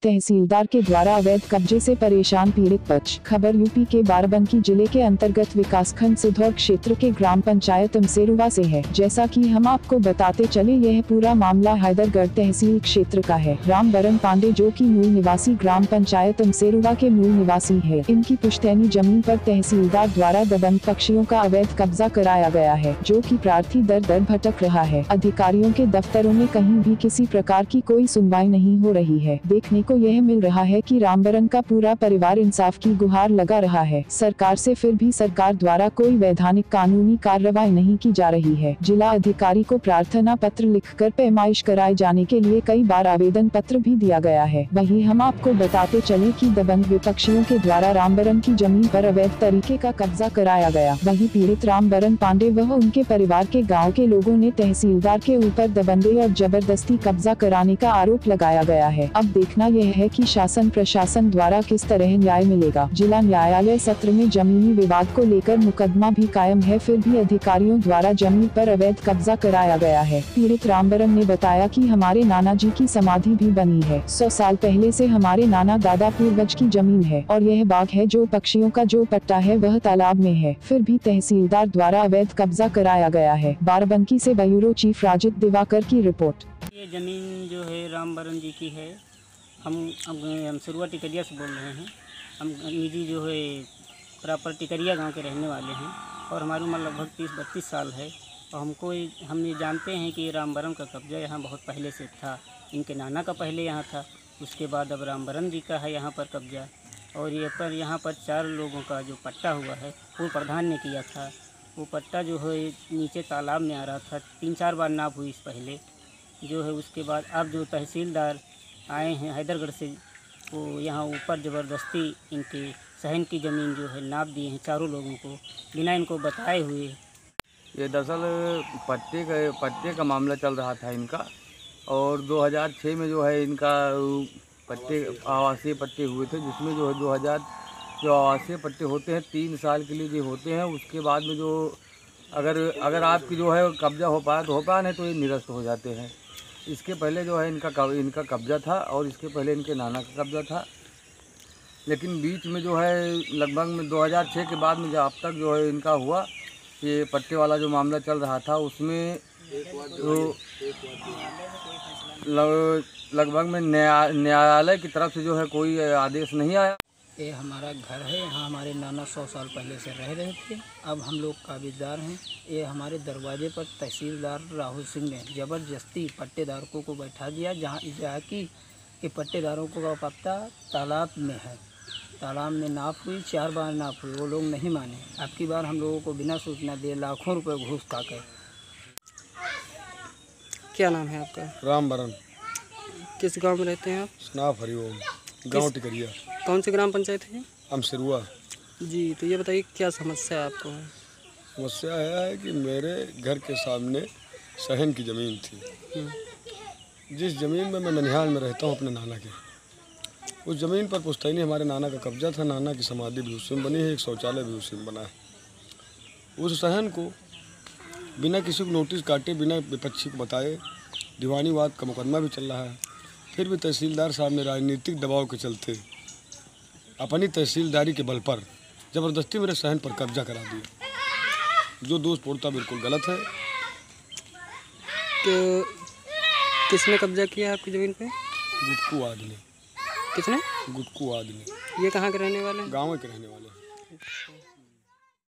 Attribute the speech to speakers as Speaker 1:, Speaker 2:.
Speaker 1: तहसीलदार के द्वारा अवैध कब्जे से परेशान पीड़ित पक्ष। खबर यूपी के बाराबंकी जिले के अंतर्गत विकासखंड सिद्धौर क्षेत्र के ग्राम पंचायत अमसेरुआ से है। जैसा कि हम आपको बताते चले, यह पूरा मामला हैदरगढ़ तहसील क्षेत्र का है। रामबरन पांडे, जो कि मूल निवासी ग्राम पंचायत अमसेरुआ के मूल निवासी है, इनकी पुश्तैनी जमीन पर तहसीलदार द्वारा दबंग पक्षियों का अवैध कब्जा कराया गया है, जो कि प्रार्थी दर दर भटक रहा है। अधिकारियों के दफ्तरों में कहीं भी किसी प्रकार की कोई सुनवाई नहीं हो रही है। देखने को यह मिल रहा है कि रामबरन का पूरा परिवार इंसाफ की गुहार लगा रहा है सरकार से, फिर भी सरकार द्वारा कोई वैधानिक कानूनी कार्रवाई नहीं की जा रही है। जिला अधिकारी को प्रार्थना पत्र लिखकर पैमाइश कराए जाने के लिए कई बार आवेदन पत्र भी दिया गया है। वहीं हम आपको बताते चले कि दबंग विपक्षियों के द्वारा रामबरन की जमीन पर अवैध तरीके का कब्जा कराया गया। वहीं पीड़ित रामबरन पांडे व उनके परिवार के गाँव के लोगों ने तहसीलदार के ऊपर दबंगई और जबरदस्ती कब्जा कराने का आरोप लगाया गया है। अब देखना यह है कि शासन प्रशासन द्वारा किस तरह न्याय मिलेगा। जिला न्यायालय सत्र में जमीनी विवाद को लेकर मुकदमा भी कायम है, फिर भी अधिकारियों द्वारा जमीन पर अवैध कब्जा कराया गया है। पीड़ित रामबरन ने बताया कि हमारे नाना जी की समाधि भी बनी है। 100 साल पहले से हमारे नाना दादा पूर्वज की जमीन है और यह बाग है जो पक्षियों का जो पट्टा है वह तालाब में है, फिर भी तहसीलदार द्वारा अवैध कब्जा कराया गया है। बाराबंकी से ब्यूरो चीफ राजित दिवाकर की रिपोर्ट।
Speaker 2: ये ज़मीन जो है रामबरन जी की है। हम अमसेरुआ टिकरिया से बोल रहे हैं। हम निजी जो है प्रॉपर टिकरिया गांव के रहने वाले हैं और हमारी उम्र लगभग 30-32 साल है। और हम ये जानते हैं कि रामबरन का कब्जा यहाँ बहुत पहले से था। इनके नाना का पहले यहाँ था, उसके बाद अब रामबरन जी का है यहाँ पर कब्जा। और यहाँ पर 4 लोगों का जो पट्टा हुआ है वो प्रधान ने किया था। वो पट्टा जो है नीचे तालाब में आ रहा था। 3-4 बार नाप हुई इस पहले जो है। उसके बाद अब जो तहसीलदार आए हैं हैदरगढ़ से, वो यहाँ ऊपर ज़बरदस्ती इनके सहन की ज़मीन जो है नाप दिए हैं 4 लोगों को बिना इनको बताए हुए।
Speaker 3: ये दरअसल पट्टे का मामला चल रहा था इनका, और 2006 में जो है इनका आवासीय पट्टे हुए थे, जिसमें जो है 2000 जो आवासीय पट्टे होते हैं 3 साल के लिए जो होते हैं। उसके बाद में जो अगर आपकी जो है कब्जा हो पाया तो हो पाया, नहीं तो ये निरस्त हो जाते हैं। इसके पहले जो है इनका कब्जा था और इसके पहले इनके नाना का कब्जा था। लेकिन बीच में जो है लगभग में 2006 के बाद में जो अब तक जो है इनका हुआ, ये पट्टे वाला जो मामला चल रहा था उसमें तो लगभग में न्यायालय की तरफ से जो है कोई आदेश नहीं आया।
Speaker 2: ये हमारा घर है, यहाँ हमारे नाना 100 साल पहले से रह रहे थे। अब हम लोग काबिजदार हैं। ये हमारे दरवाजे पर तहसीलदार राहुल सिंह ने ज़बरदस्ती पट्टेदारों को बैठा दिया, जहाँ की ये पट्टेदारों को का पट्टा तालाब में है। तालाब में नाप हुई, 4 बार नाप हुई, वो लोग नहीं माने। अब की बार हम लोगों को बिना सूचना दिए लाखों रुपये घूस खा के।
Speaker 4: क्या नाम है आपका?
Speaker 5: रामबरन।
Speaker 4: किस गांव में रहते हैं आप?
Speaker 5: स्नाफ हरिओम, गांव टिकरिया।
Speaker 4: कौन सी ग्राम पंचायत है?
Speaker 5: अमसेरुआ।
Speaker 4: जी, तो ये बताइए क्या समस्या है आपको?
Speaker 5: समस्या है कि मेरे घर के सामने सहन की ज़मीन थी, जिस ज़मीन में मैं ननिहाल में रहता हूँ अपने नाना के। उस ज़मीन पर पुश्तैनी हमारे नाना का कब्जा था। नाना की समाधि भी उसी में बनी है, एक शौचालय भी उसी में बना है। उस सहन को बिना किसी को नोटिस काटे, बिना विपक्षी को बताए, दीवानी वाद का मुकदमा भी चल रहा है। फिर भी तहसीलदार साहब ने राजनीतिक दबाव के चलते अपनी तहसीलदारी के बल पर ज़बरदस्ती मेरे सहन पर कब्जा करा दिया, जो दोषपूर्णता बिल्कुल गलत है।
Speaker 4: तो किसने कब्जा किया आपकी ज़मीन पे?
Speaker 5: गुटकू आदमी।
Speaker 4: किसने?
Speaker 5: गुटकू आदमी।
Speaker 4: ये कहाँ के रहने वाले हैं?
Speaker 5: गाँव के रहने वाले हैं।